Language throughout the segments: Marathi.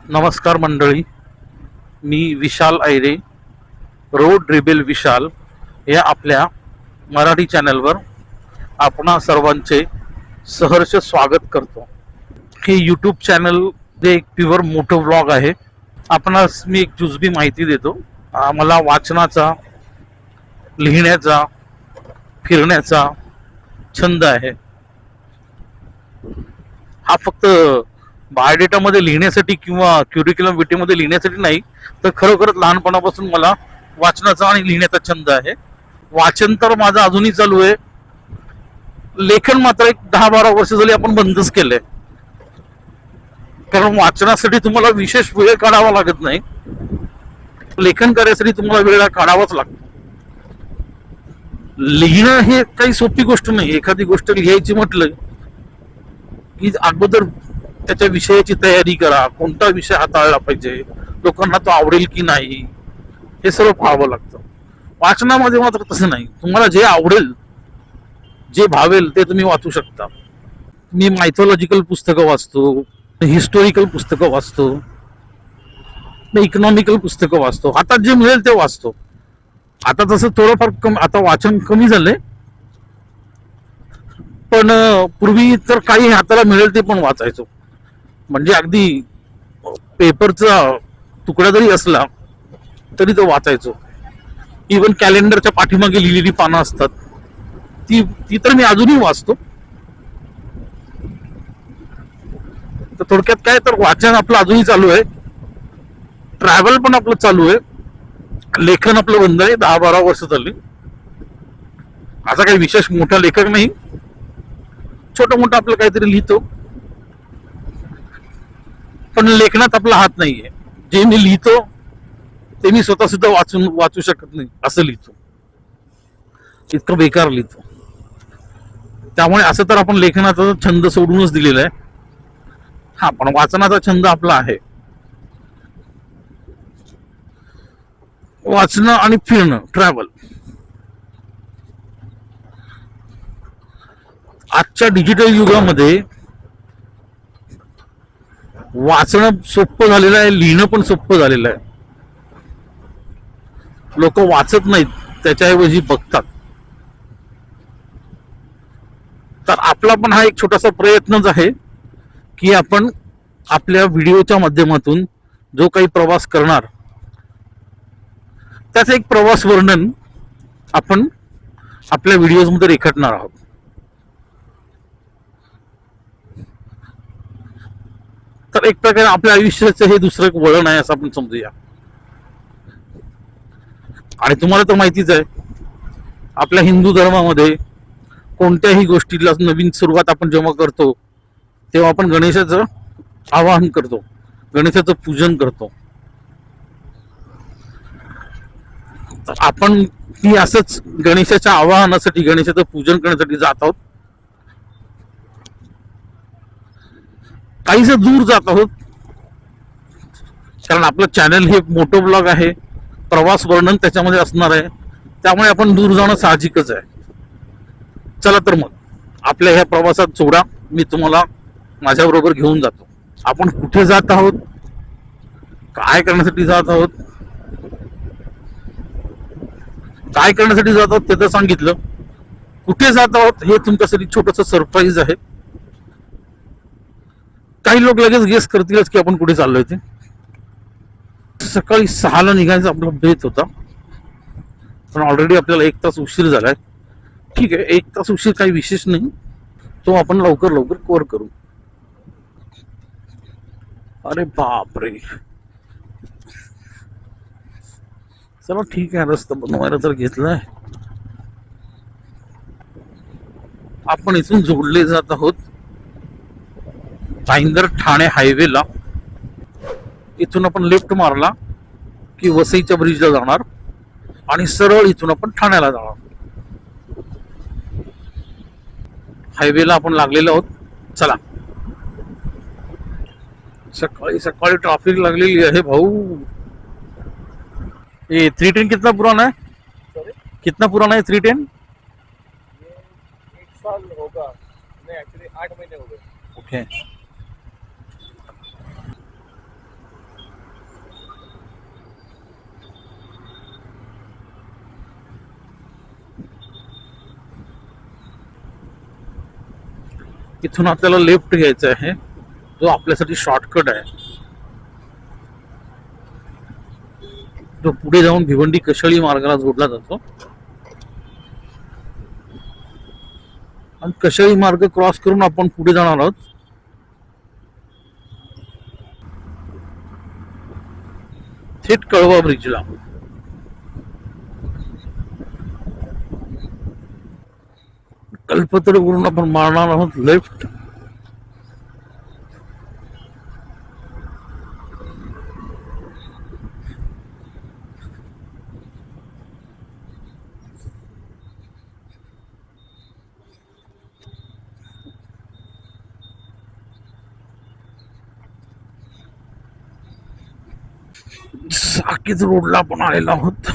नमस्कार मंडळी, मी विशाल ऐरे, रोड रिबेल विशाल या आपल्या मराठी चॅनलवर आपणा सर्वांचे सहर्ष स्वागत करतो. हे यूट्यूब चॅनल जे एक प्युअर मोठं ब्लॉग आहे. आपणास मी एक जुजबी माहिती देतो. मला वाचनाचा, लिहिण्याचा, फिरण्याचा छंद आहे. हा फक्त बायोडेटामध्ये लिहिण्यासाठी किंवा क्युरिक्युलम विटीमध्ये लिहिण्यासाठी नाही, तर खरोखरच लहानपणापासून मला वाचनाचा आणि लिहिण्याचा छंद आहे. वाचन तर माझं अजूनही चालू आहे. लेखन मात्र एक 10-12 वर्ष झाली आपण बंदच केलंय. कारण वाचनासाठी तुम्हाला विशेष वेळ काढावा लागत नाही, लेखन करायसाठी तुम्हाला वेळ काढावाच लागतो. लिहिणं हे काही सोपी गोष्ट नाही. एखादी गोष्ट लिहायची म्हटलं की अगोदर त्याच्या विषयाची तयारी करा, कोणता विषय हाताळला पाहिजे, लोकांना तो आवडेल की नाही, हे सर्व पाहावं लागतं. वाचनामध्ये मात्र तसं नाही. तुम्हाला जे आवडेल, जे भावेल ते तुम्ही वाचू शकता. मी मायथॉलॉजिकल पुस्तकं वाचतो, हिस्टोरिकल पुस्तकं वाचतो, इकॉनॉमिकल पुस्तकं वाचतो. हातात जे मिळेल ते वाचतो. आता तसं थोडंफार कमी, आता वाचन कमी झालंय, पण पूर्वी तर काही हाताला मिळेल ते पण वाचायचो. म्हणजे अगदी पेपरचा तुकडा जरी असला तरी तो वाचायचो. इवन कॅलेंडरच्या पाठीमागे लिहिलेली पानं असतात, ती ती तर मी अजूनही वाचतो. तर थोडक्यात काय, तर वाचन आपलं अजूनही चालू आहे, ट्रॅव्हल पण आपलं चालू आहे, लेखन आपलं बंद आहे 10-12 वर्ष झाली. असा काही विशेष मोठा लेखक नाही, छोटं मोठं आपलं काहीतरी लिहितो, पण लेखनात आपला हात नाहीये. जे मी लिहितो ते मी स्वतः सुद्धा वाचू शकत नाही असं लिहितो, इतकं बेकार लिहितो. त्यामुळे असं तर आपण लेखनाचा छंद सोडूनच दिलेला आहे. हा, पण वाचनाचा छंद आपला आहे. वाचणं आणि फिरणं, ट्रॅव्हल. आजच्या डिजिटल युगामध्ये वाचणं सोपं झालेलं आहे, लिहिणं पण सोपं झालेलं आहे. लोक वाचत नाहीत, त्याच्याऐवजी बघतात. तर आपला पण हा एक छोटासा प्रयत्नच आहे की आपण आपल्या व्हिडिओच्या माध्यमातून जो काही प्रवास करणार, त्याचं एक प्रवास वर्णन आपण आपल्या व्हिडिओज मध्ये रेखाटणार आहोत. तर एक प्रकारे आपल्या आयुष्याचं हे दुसरं एक वळण आहे असं आपण समजूया. आणि तुम्हाला तर माहितीच आहे, आपल्या हिंदू धर्मामध्ये कोणत्याही गोष्टीला नवीन सुरुवात आपण जेव्हा करतो तेव्हा आपण गणेशाचं आवाहन करतो, गणेशाचं पूजन करतो. तर आपण ही असंच गणेशाच्या आवाहनासाठी, गणेशाचं पूजन करण्यासाठी जात आहोत. काहीच दूर जात आहोत, कारण आपलं चॅनल हे मोठं ब्लॉग आहे, प्रवास वर्णन त्याच्यामध्ये असणार आहे, त्यामुळे आपण दूर जाणं साहजिकच आहे. चला तर मग आपल्या ह्या प्रवासात सोडा, मी तुम्हाला माझ्याबरोबर घेऊन जातो. आपण कुठे जात आहोत, काय करण्यासाठी जात आहोत, काय करण्यासाठी जात आहोत ते तर सांगितलं. कुठे जात आहोत हे तुमच्यासाठी छोटस सरप्राईज आहे. काही लोक लगेच गेस करतीलच की आपण कुठे चाललोय ते. सकाळी 6ला निघायचा आपला बेत होता, पण ऑलरेडी आपल्याला 1 तास उशीर झालाय. ठीक आहे, 1 तास उशीर काही विशेष नाही, तो आपण लवकर लवकर कव्हर करू. अरे बापरे, चला ठीक आहे, रस्ता बनवायला तर घेतलाय. आपण इथून जोडले जात आहोत भाईंदर ठाणे हायवेला. इथून आपण लेफ्ट मारला की वसईच्या ब्रिजला जाणार आणि सरळ इथून आपण ठाण्याला जाणार. हायवेला आपण लागलेलो आहोत. चला, सकाळी सकाळी ट्रॅफिक लागलेली आहे भाऊ. ये 310 कितना पुराना है? Sorry? कितना पुराना है 310? ये 1 साल होगा, नहीं एक्चुअली 8 महीने हो गए. ओके. इथून आपल्याला लेफ्ट घ्यायचा आहे, जो आपल्यासाठी शॉर्टकट आहे, जो पुढे जाऊन भिवंडी कशाळी मार्गाला जोडला जातो. आणि कशाळी मार्ग क्रॉस करून आपण पुढे जाणार आहोत थेट कळवा ब्रिजला. कल्पतरूवरून आपण मारणार आहोत लेफ्ट. साकेत रोडला आपण आलेलो आहोत.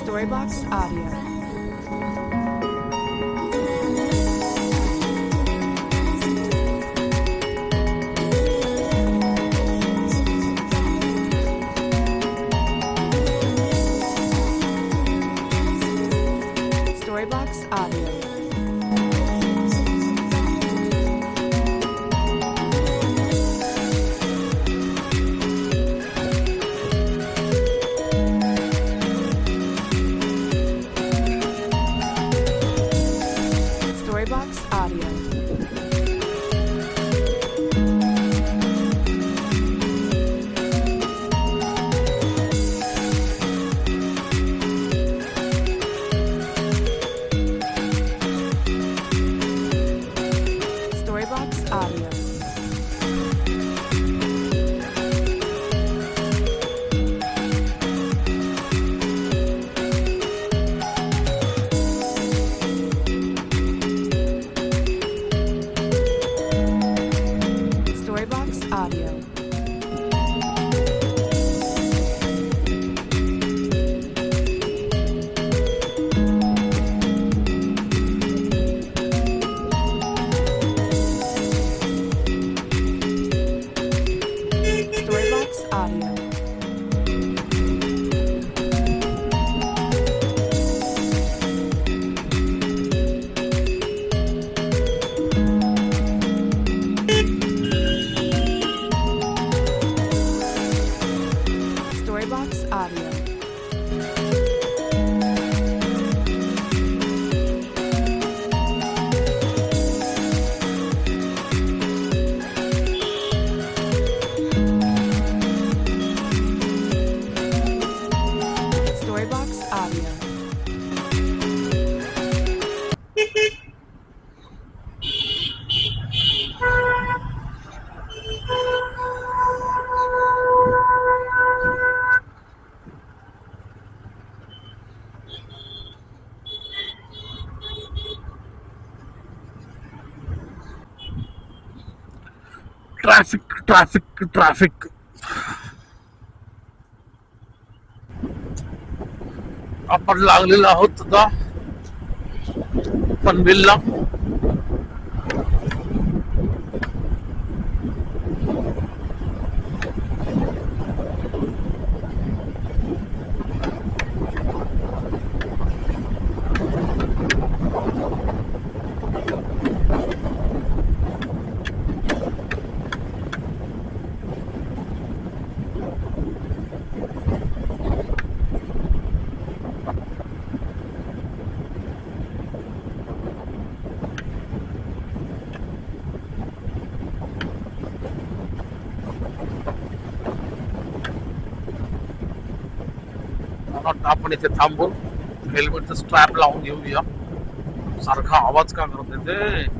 Storybox Audio. Storybox Audio. Storybox Audio. Storybox Audio. Storybox Audio. Storybox Audio. Storybox Audio. Storybox Audio. Traffic traffic traffic. आपण लागलेलो आहोत आता पनवेलला. मला वाटतं आपण इथे थांबून हेल्मेटचा स्ट्रॅप लावून घेऊया. सारखा आवाज का करत आहे ते.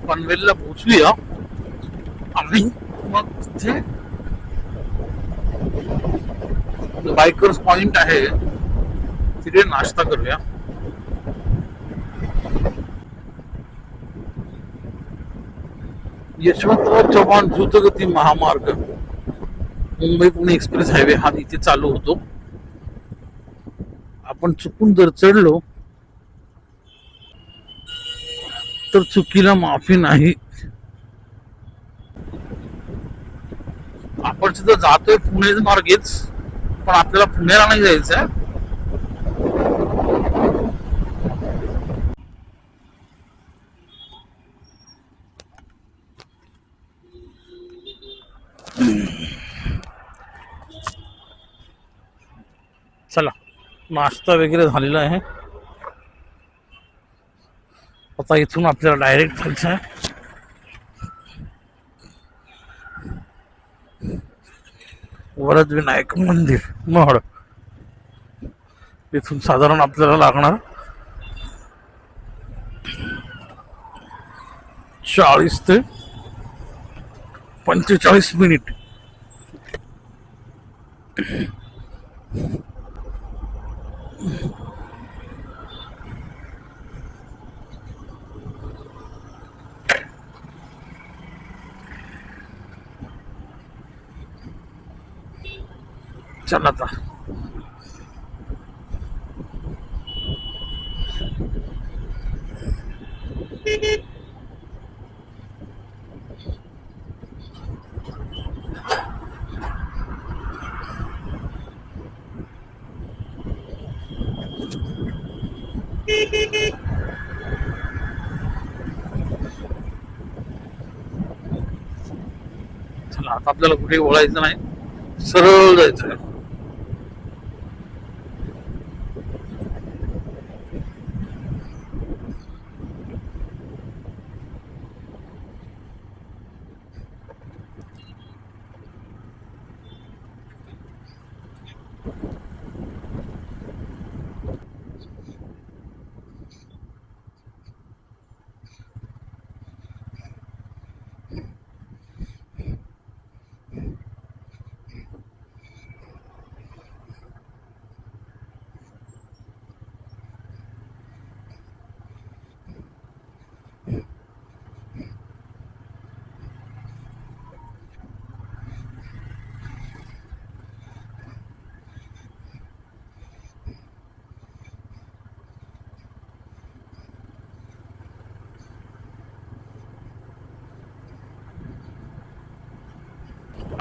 पनवेलला पोहोचूया आणि मग तिथे बायकर्स पॉइंट आहे तिथे नाश्ता करूया. यशवंतराव चव्हाण द्रुतगती महामार्ग मुंबई पुणे एक्सप्रेस हायवे हा इथे चालू होतो. आपण चुकून जर चढलो तर चुकीला माफी नाही. आपण सुद्धा जातोय पुणे मार्गेच, पण आपल्याला पुण्याला नाही जायचंय. चला, नाश्ता वगैरे झालेला आहे. आता इथून आपल्याला डायरेक्ट जायचं आहे वरद विनायक मंदिर महड. इथून साधारण आपल्याला लागणार 40 ते 45 मिनिट. चला आता आता आपल्याला कुठे ओळायचं नाही, सरळ जायचं आहे.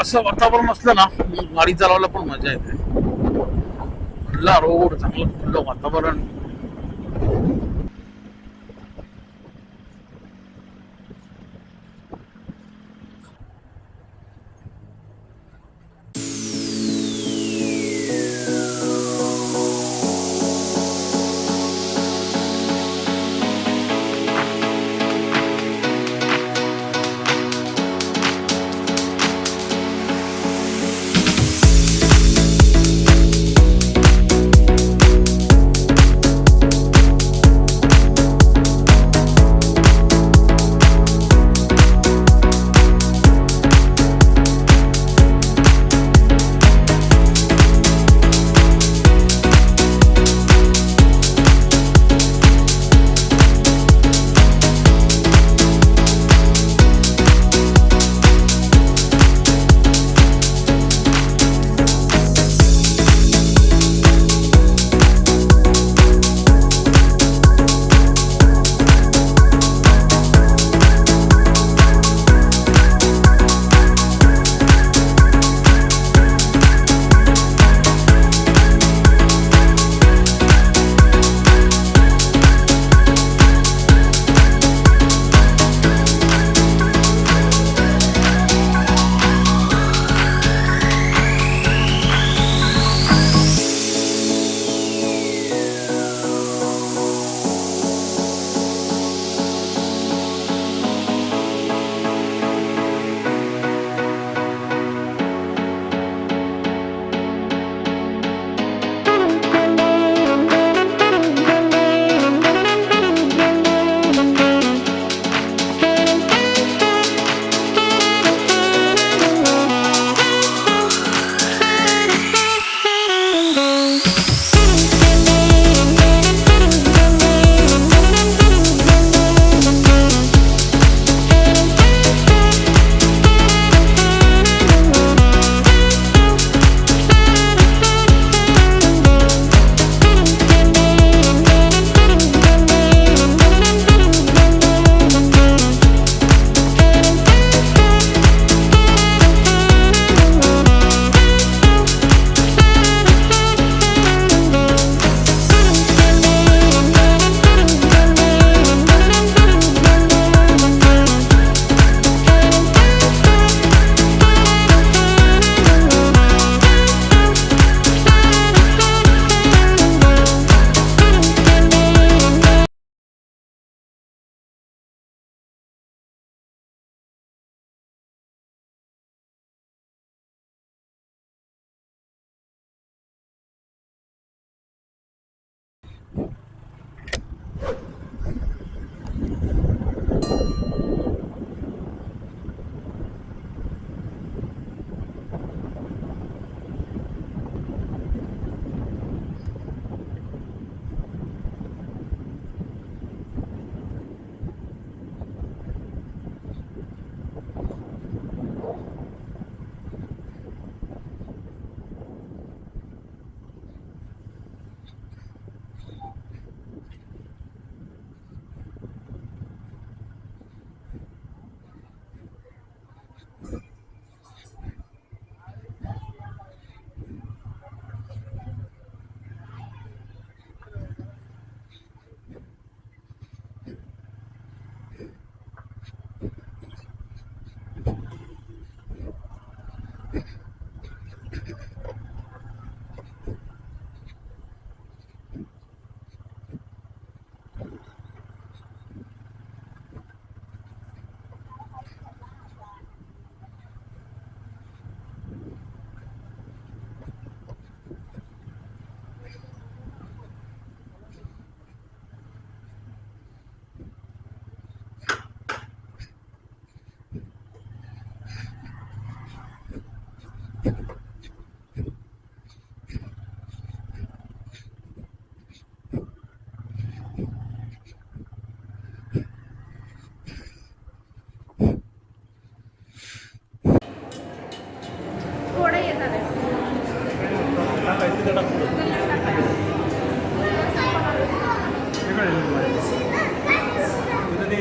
असं वातावरण असलं ना गाडी चालवायला पण मजा येते. खुल्ला रोड, चांगलं खुल्लं वातावरण.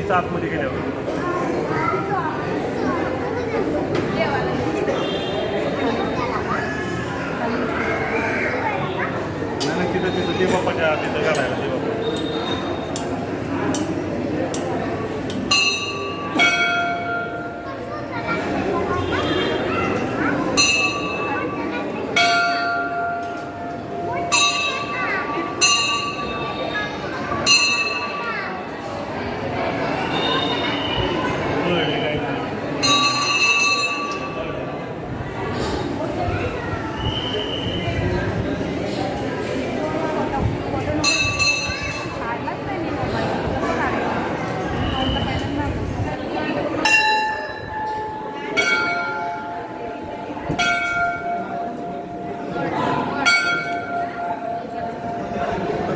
मंदिराच्या आतमध्ये गेल्यावर. नाही तिथं देवबाप्पाच्या तिथं घालायला देवबाप्पा.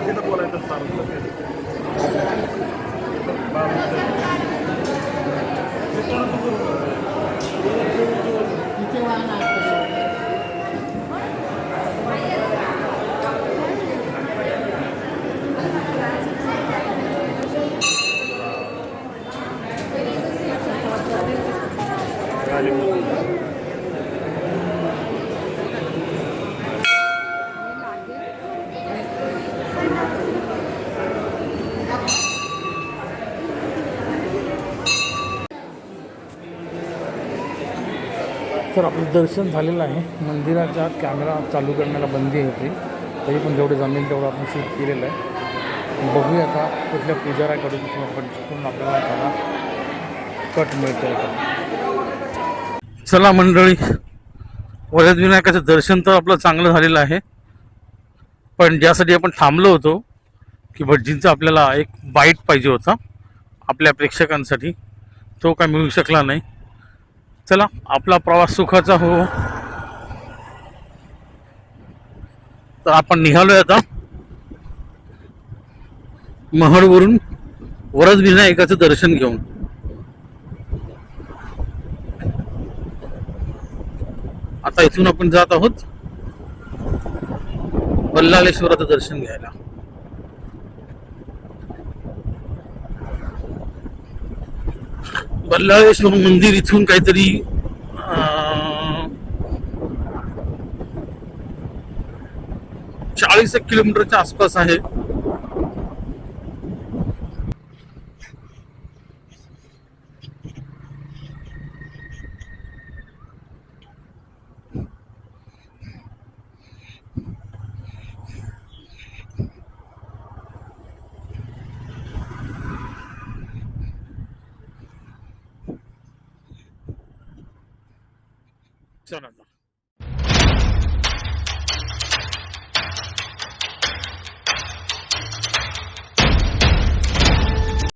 तिथं बोलायचं तर आपलं दर्शन झालेलं आहे. मंदिराच्या आत कॅमेरा चालू करण्याला बंदी होती, तरी पण जेवढे जमेल तेवढं आपण शूट केलेलं आहे. बघूया आता कुठल्या पुजाऱ्याकडून किंवा आपल्याला त्याला कट मिळतंय का. चला मंडळी, वरदविनायकाचं दर्शन तर आपलं चांगलं झालेलं आहे, पण ज्यासाठी आपण थांबलो होतो की भटजींचा आपल्याला एक बाईट पाहिजे होता आपल्या प्रेक्षकांसाठी, तो काय मिळू शकला नाही. चला, आपला प्रवास सुखाचा हो. तर आपण निघालोय आता महडवरून वरदविनायकाचं दर्शन घेऊन. आता इथून आपण जात आहोत बल्लाळेश्वराचं दर्शन घ्यायला. बल्लाळेश्वर मंदिर इथून काहीतरी 40 किलोमीटरच्या आसपास आहे. चला.